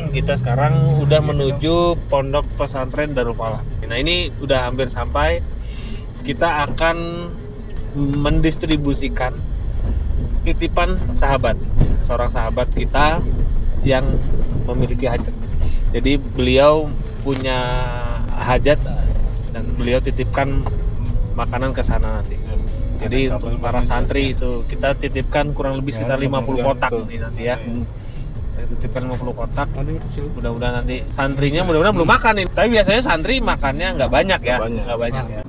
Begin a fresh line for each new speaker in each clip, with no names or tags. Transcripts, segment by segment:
teman-teman, kita sekarang udah menuju Pondok Pesantren Darul Falah. Nah, ini udah hampir sampai. Kita akan mendistribusikan titipan sahabat, seorang sahabat kita yang memiliki hajat. Jadi beliau punya hajat dan beliau titipkan makanan ke sana nanti. Jadi untuk para santri itu kita titipkan kurang lebih sekitar 50 kotak nih nanti ya. Titipkan 50 kotak. Mudah-mudahan nanti santrinya mudah-mudahan belum makan nih. Tapi biasanya santri makannya nggak banyak ya. Nggak banyak ya.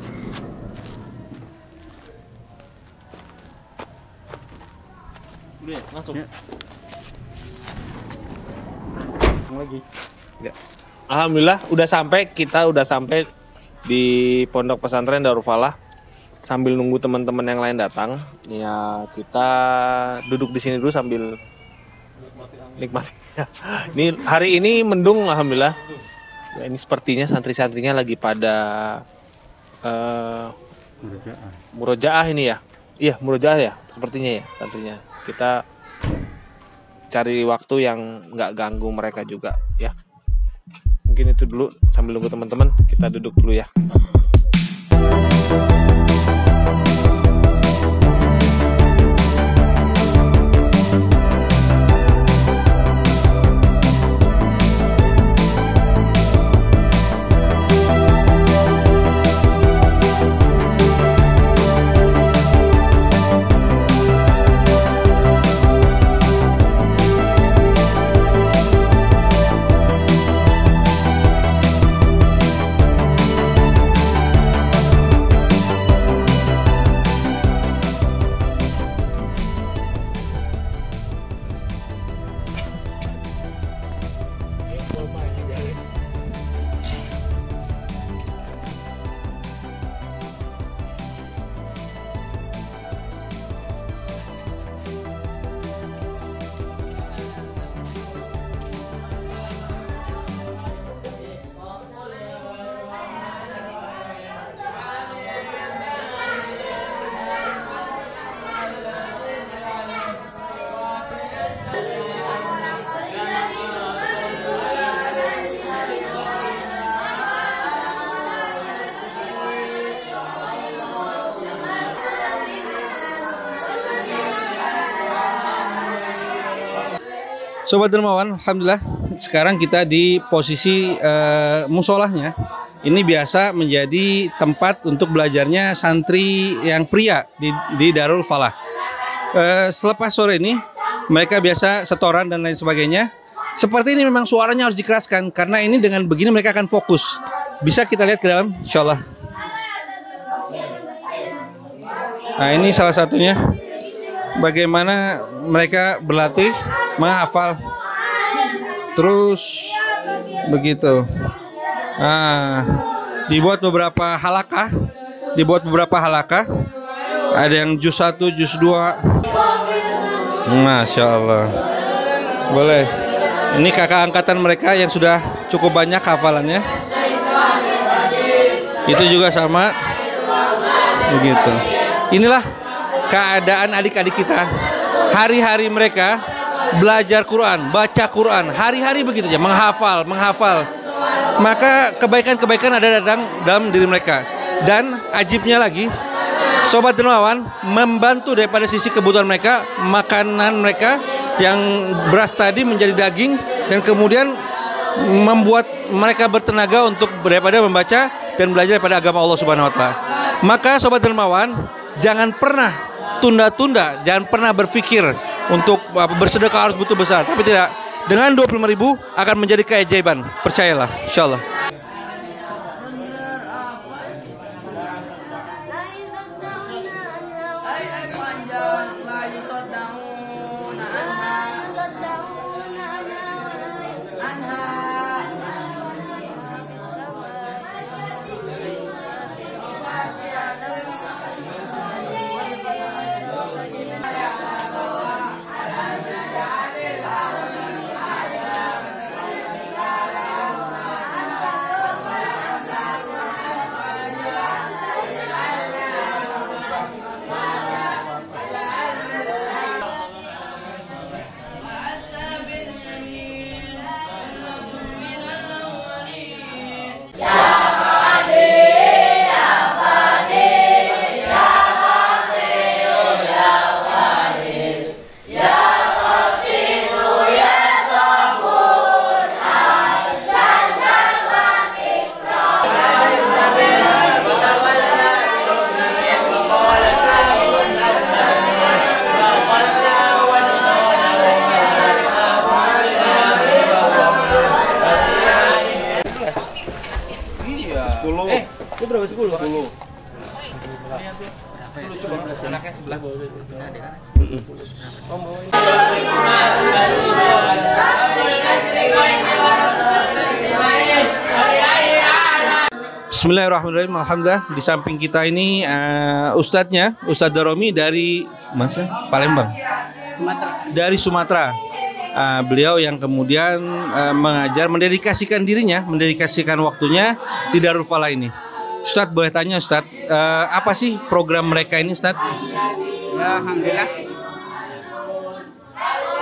Udah ya, langsung. Ya. Lagi. Ya. Alhamdulillah kita udah sampai di Pondok Pesantren Darul Falah. Sambil nunggu teman-teman yang lain datang, ya kita duduk di sini dulu sambil nikmati. Ini hari ini mendung alhamdulillah. Ya, ini sepertinya santri-santrinya lagi pada murojaah ini ya. Iya, murojaah ya, sepertinya ya santrinya. Kita cari waktu yang nggak ganggu mereka juga ya. Mungkin itu dulu sambil nunggu teman-teman, kita duduk dulu ya.
Sobat Dermawan, alhamdulillah sekarang kita di posisi musolahnya. Ini biasa menjadi tempat untuk belajarnya santri yang pria di Darul Falah. Selepas sore ini mereka biasa setoran dan lain sebagainya. Seperti ini memang suaranya harus dikeraskan karena ini dengan begini mereka akan fokus. Bisa kita lihat ke dalam, insyaallah. Nah, ini salah satunya bagaimana mereka berlatih menghafal terus begitu. Nah, dibuat beberapa halakah, ada yang juz 1, juz 2. Masya Allah. Boleh. Ini kakak angkatan mereka yang sudah cukup banyak hafalannya. Itu juga sama begitu. Inilah keadaan adik-adik kita. Hari-hari mereka belajar Quran, baca Quran, hari-hari begitu aja, menghafal. Maka kebaikan-kebaikan ada datang dalam diri mereka. Dan ajibnya lagi, Sobat Dermawan membantu daripada sisi kebutuhan mereka, makanan mereka yang beras tadi menjadi daging dan kemudian membuat mereka bertenaga untuk daripada membaca dan belajar daripada agama Allah Subhanahu wa taala. Maka Sobat Dermawan, jangan pernah tunda-tunda, jangan pernah berpikir untuk bersedekah harus butuh besar, tapi tidak. Dengan 25.000 akan menjadi keajaiban, percayalah, insyaallah. Bismillahirrahmanirrahim. Alhamdulillah di samping kita ini Ustadznya, Ustadz Daromi dari Palembang, dari Sumatera. Beliau yang kemudian mengajar, mendedikasikan dirinya, mendedikasikan waktunya di Darul Falah ini. Ustadz, boleh tanya Ustadz, apa sih program mereka ini Ustadz?
Ya, alhamdulillah.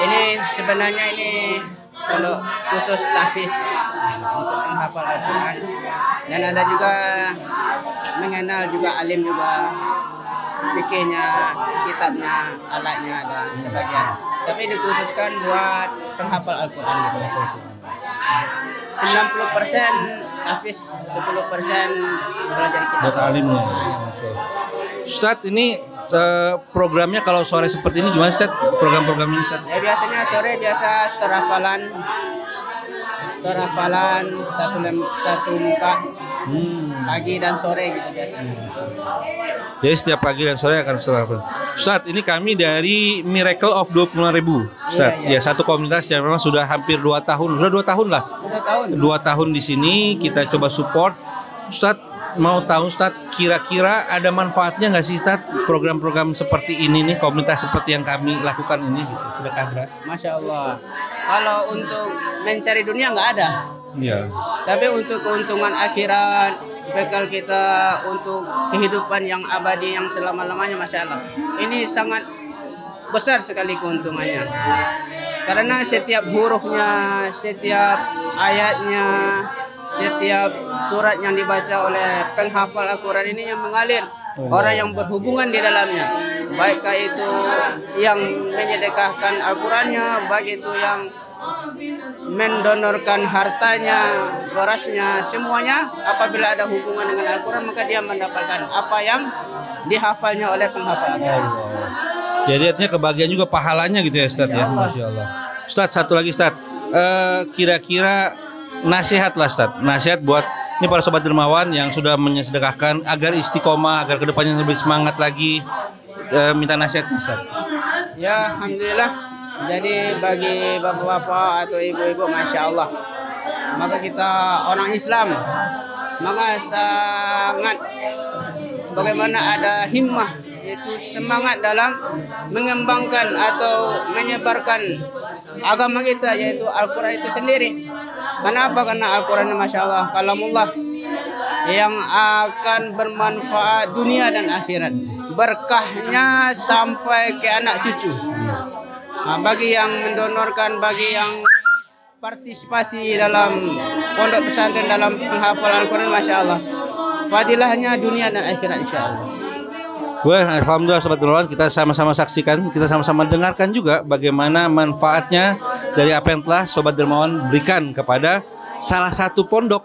Ini sebenarnya kalau khusus tahfiz untuk menghafal Al-Quran, dan ada juga mengenal juga alim juga fikihnya, kitabnya, alatnya dan sebagian. Tapi dikhususkan buat penghafal Al-Quran gitu. 90% tahfiz, 10% belajar kitab.
Buat alimnya. Ustadz, ini programnya kalau sore seperti ini gimana Ustadz? Program-program ini Ustadz?
Ya biasanya sore setor hafalan satu muka, pagi dan sore gitu biasanya.
Jadi setiap pagi dan sore akan setor hafalan. Ustadz, ini kami dari Miracle of 25.000 Ustadz.
Iya.
Ya, satu komunitas yang memang sudah hampir 2 tahun, sudah 2 tahun lah. 2 tahun di sini kita coba support. Ustadz, mau tahu Ustadz, kira-kira ada manfaatnya nggak sih Ustadz program-program seperti ini nih, komunitas seperti yang kami lakukan ini gitu, sedekah beras?
Masya Allah. Kalau untuk mencari dunia nggak ada.
Iya.
Tapi untuk keuntungan akhirat, bekal kita untuk kehidupan yang abadi yang selama-lamanya, Masya Allah. Ini sangat besar sekali keuntungannya. Karena setiap hurufnya, setiap ayatnya, setiap surat yang dibaca oleh penghafal Al-Quran ini yang mengalir, orang yang berhubungan di dalamnya, baikkah itu yang menyedekahkan Al-Qurannya, baik itu yang mendonorkan hartanya, berasnya, semuanya apabila ada hubungan dengan Al-Quran maka dia mendapatkan apa yang dihafalnya oleh penghafal Al-Quran.
Jadi artinya kebahagiaan juga pahalanya gitu ya Ustadz ya. Masya Allah. Ustadz, satu lagi Ustadz, kira-kira nasihat lah Ustadz, nasihat buat ini para sobat dermawan yang sudah mensedekahkan agar istiqomah, agar kedepannya lebih semangat lagi, minta nasihat Ustadz.
Ya, alhamdulillah. Jadi bagi bapak-bapak atau ibu-ibu, Masya Allah, maka kita orang Islam, maka sangat bagaimana ada himmah, yaitu semangat dalam mengembangkan atau menyebarkan agama kita, yaitu Al-Quran itu sendiri. Kenapa? Karena Al-Quran, Masya Allah, kalamullah yang akan bermanfaat dunia dan akhirat, berkahnya sampai ke anak cucu. Nah, bagi yang mendonorkan, bagi yang partisipasi dalam pondok pesantren dalam penghafalan Al-Quran, Masya Allah, fadilahnya dunia dan akhirat, insya Allah.
Alhamdulillah sobat dermawan, kita sama-sama saksikan, kita sama-sama dengarkan juga bagaimana manfaatnya dari apa yang telah sobat dermawan berikan kepada salah satu pondok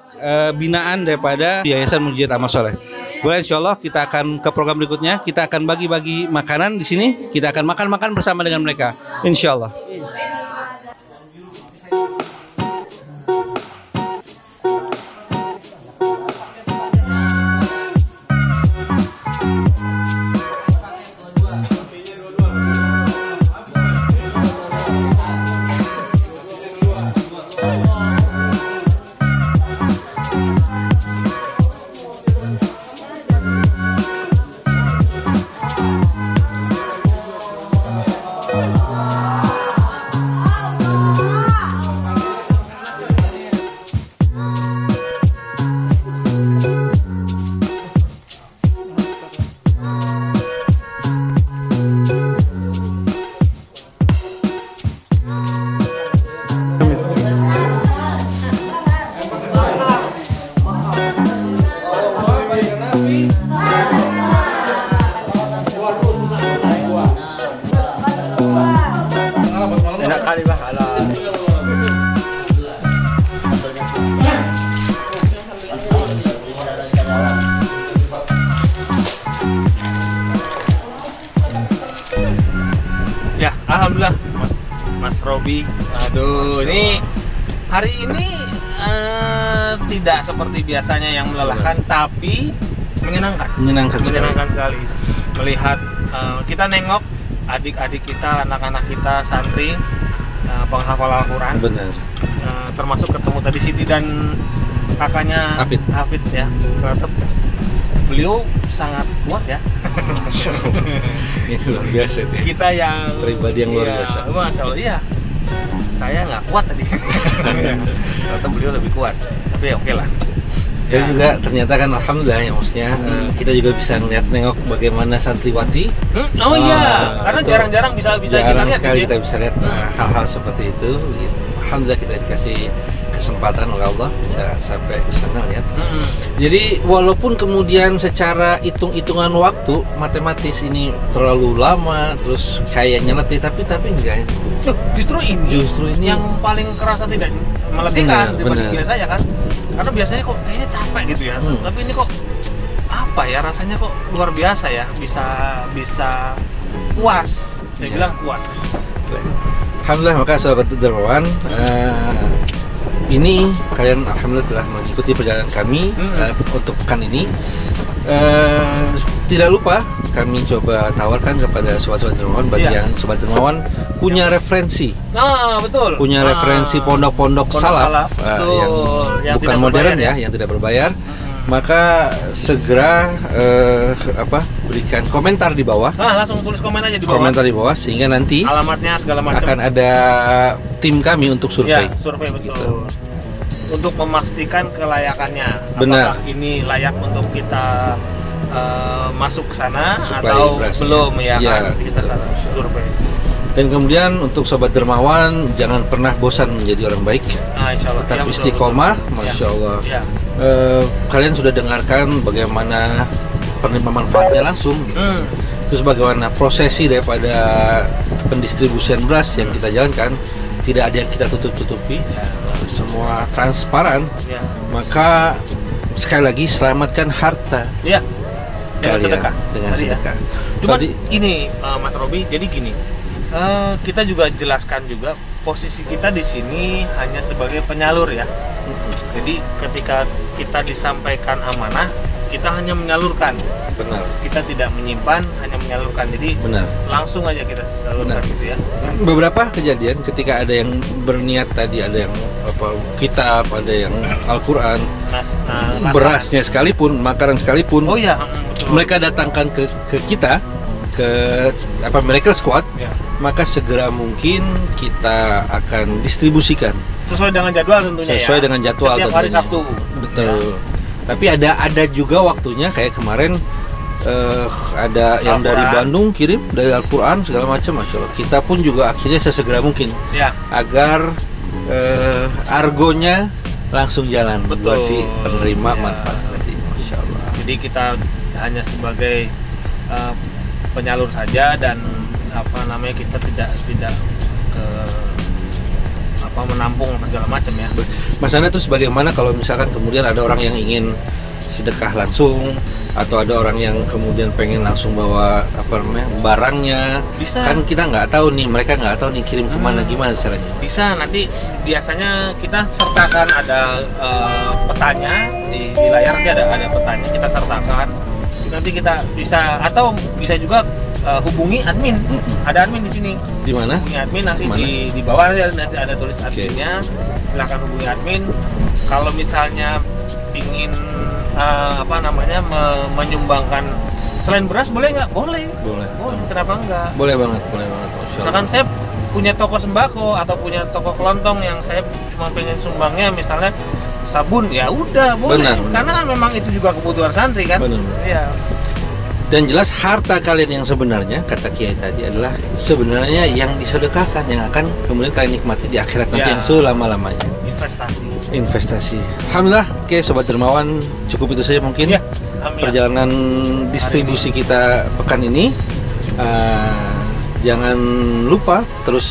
binaan daripada Yayasan Mujizat Amal Soleh. Boleh, insya Allah kita akan ke program berikutnya, kita akan bagi-bagi makanan di sini, kita akan makan-makan bersama dengan mereka, insya Allah.
Enak kali bah ala. Ya, alhamdulillah Mas Robi. Aduh, ini hari ini tidak seperti biasanya yang melelahkan, tapi menyenangkan.
Menyenangkan
sekali melihat kita nengok adik-adik kita, anak-anak kita, santri, penghafal Al-Quran.
Benar.
Termasuk ketemu tadi Siti dan kakaknya Hafid ya. Ternyata beliau sangat kuat ya.
Ini luar biasa itu.
Kita yang
Pribadi yang luar biasa.
Masya Allah, iya. Saya nggak kuat tadi. Ternyata beliau lebih kuat. Tapi ya oke lah.
Dan juga ternyata kan alhamdulillah ya, maksudnya kita juga bisa nengok bagaimana santriwati.
Oh iya, karena
itu
jarang-jarang bisa kita
jarang
lihat.
sekali
gitu ya.
kita bisa lihat hal-hal seperti itu. Gitu. Alhamdulillah kita dikasih kesempatan oleh Allah bisa sampai ke sana ya. Jadi walaupun kemudian secara hitung-hitungan waktu matematis ini terlalu lama, terus kayaknya letih, tapi enggak.
Loh, justru ini yang paling kerasa tidak meletihkan dibanding biasanya kan. Karena biasanya kok kayaknya capek gitu ya. Tapi ini kok apa ya, rasanya kok luar biasa ya, bisa puas. Saya bilang puas.
Alhamdulillah, maka sahabat dermawan, ini kalian alhamdulillah telah mengikuti perjalanan kami untuk pekan ini. Tidak lupa kami coba tawarkan kepada sobat-sobat dermawan, bagi yang sobat dermawan punya referensi.
Betul.
Punya referensi pondok-pondok salaf yang bukan modern ya, yang tidak berbayar. Maka segera berikan komentar di bawah.
Langsung tulis komen aja di bawah.
Komentar di bawah sehingga nanti
alamatnya segala macam
akan ada tim kami untuk survei.
Ya, survei betul.
Gitu.
Untuk memastikan kelayakannya.
Benar.
Apakah ini layak untuk kita masuk ke sana
Suplai
atau
berasnya.
belum ya,
Ya,
kan? Kita sana survei.
Dan kemudian untuk sobat dermawan, jangan pernah bosan menjadi orang baik.
Insya Allah.
Tetap
Ya, betul,
istiqomah,
betul.
masya Allah.
Ya.
Kalian sudah dengarkan bagaimana penerima manfaatnya langsung. Terus bagaimana prosesi daripada pendistribusian beras yang kita jalankan, tidak ada yang kita tutup-tutupi, semua transparan.
Ya.
Maka sekali lagi selamatkan harta
Ya. Dengan
kalian
sedekah.
dengan
Tadi ya.
sedekah.
Cuman
Tadi-
ini Mas Robi, jadi gini, kita juga jelaskan juga posisi kita di sini hanya sebagai penyalur ya. Jadi ketika kita disampaikan amanah, kita hanya menyalurkan.
Benar.
Kita tidak menyimpan, hanya menyalurkan. Jadi
Benar.
langsung aja kita salurkan
Benar.
gitu ya.
Beberapa kejadian ketika ada yang berniat tadi, ada yang kitab, ada yang Al-Quran, berasnya sekalipun, makanan sekalipun,
Oh iya, betul.
mereka datangkan ke kita, ke Miracle Squad,
Ya.
maka segera mungkin kita akan distribusikan
Sesuai dengan jadwal tentunya
sesuai
ya.
dengan jadwal
Setiap hari
tentunya.
Sabtu.
Betul.
Ya.
Tapi ada juga waktunya, kayak kemarin ada yang dari
Al-Quran.
Bandung kirim dari Al-Quran segala macam, masya Allah. Kita pun juga akhirnya sesegera mungkin
Ya.
agar argonya langsung jalan
Betul.
buat si penerima
Ya.
manfaat tadi, masya Allah.
Jadi kita hanya sebagai penyalur saja, dan kita tidak menampung segala macam ya.
Mas Anda, terus bagaimana kalau misalkan kemudian ada orang yang ingin sedekah langsung, atau ada orang yang kemudian pengen langsung bawa barangnya?
Bisa.
Kan kita nggak tahu nih, mereka nggak tahu nih kirim kemana, gimana caranya?
Bisa, nanti biasanya kita sertakan ada petanya di layarnya, ada petanya, kita sertakan. Nanti kita bisa, atau bisa juga hubungi admin. Ada admin di sini.
Di mana?
Hubungi admin nanti
Kemana?
di bawah nanti ada tulis adminnya. Silakan hubungi admin. Kalau misalnya ingin menyumbangkan selain beras, boleh nggak? Boleh.
Boleh.
Kenapa enggak?
Boleh banget, masya Allah.
Misalkan saya punya toko sembako atau punya toko kelontong yang saya cuma pengen sumbangnya misalnya sabun, ya udah boleh.
Benar.
Karena kan memang itu juga kebutuhan santri kan.
Benar.
Iya.
Dan jelas harta kalian yang sebenarnya, kata Kiai tadi, adalah sebenarnya yang disedekahkan, yang akan kemudian kalian nikmati di akhirat nanti,
Ya.
yang selama-lamanya. Investasi. Alhamdulillah, oke Sobat Dermawan, cukup itu saja mungkin
Ya, alhamdulillah.
perjalanan distribusi kita pekan ini. Jangan lupa terus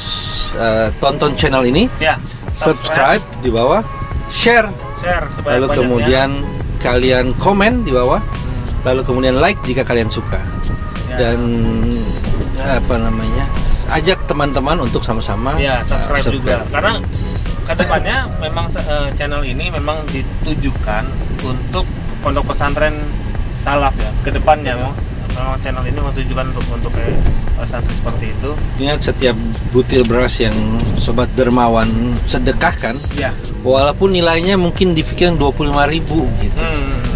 tonton channel ini,
Ya.
subscribe di bawah, share,
sebanyak-banyaknya.
lalu kemudian kalian komen di bawah, lalu kemudian like jika kalian suka.
Ya.
Dan ajak teman-teman untuk sama-sama
Ya, subscribe juga. Karena kedepannya memang channel ini memang ditujukan untuk pondok pesantren salaf ya. Kedepannya memang channel ini ditujukan untuk Satu seperti itu.
Ingat setiap butir beras yang Sobat Dermawan sedekahkan,
Ya.
walaupun nilainya mungkin dipikirin 25.000 gitu.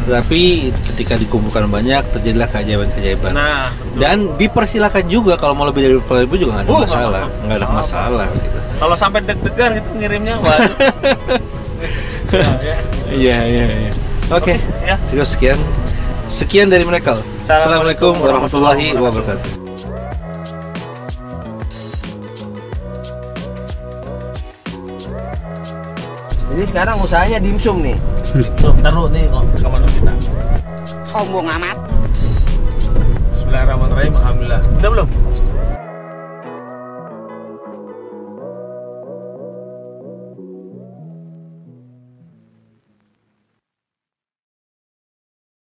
Tapi ketika dikumpulkan banyak terjadilah keajaiban-keajaiban.
Nah, betul.
Dan dipersilakan juga kalau mau lebih dari 25.000 juga nggak ada masalah, nggak ada
apa-apa.
masalah gitu.
Kalau sampai deg-degan gitu ngirimnya, waduh.
Iya, iya, iya. Oke,
ya.
cukup sekian. Sekian dari mereka. Assalamualaikum warahmatullahi wabarakatuh.
Jadi sekarang usahanya dimsum nih.
Tuh, taruh nih kok rekaman kita.
Sombong amat.
Bismillahirrahmanirrahim. Alhamdulillah. Udah belum?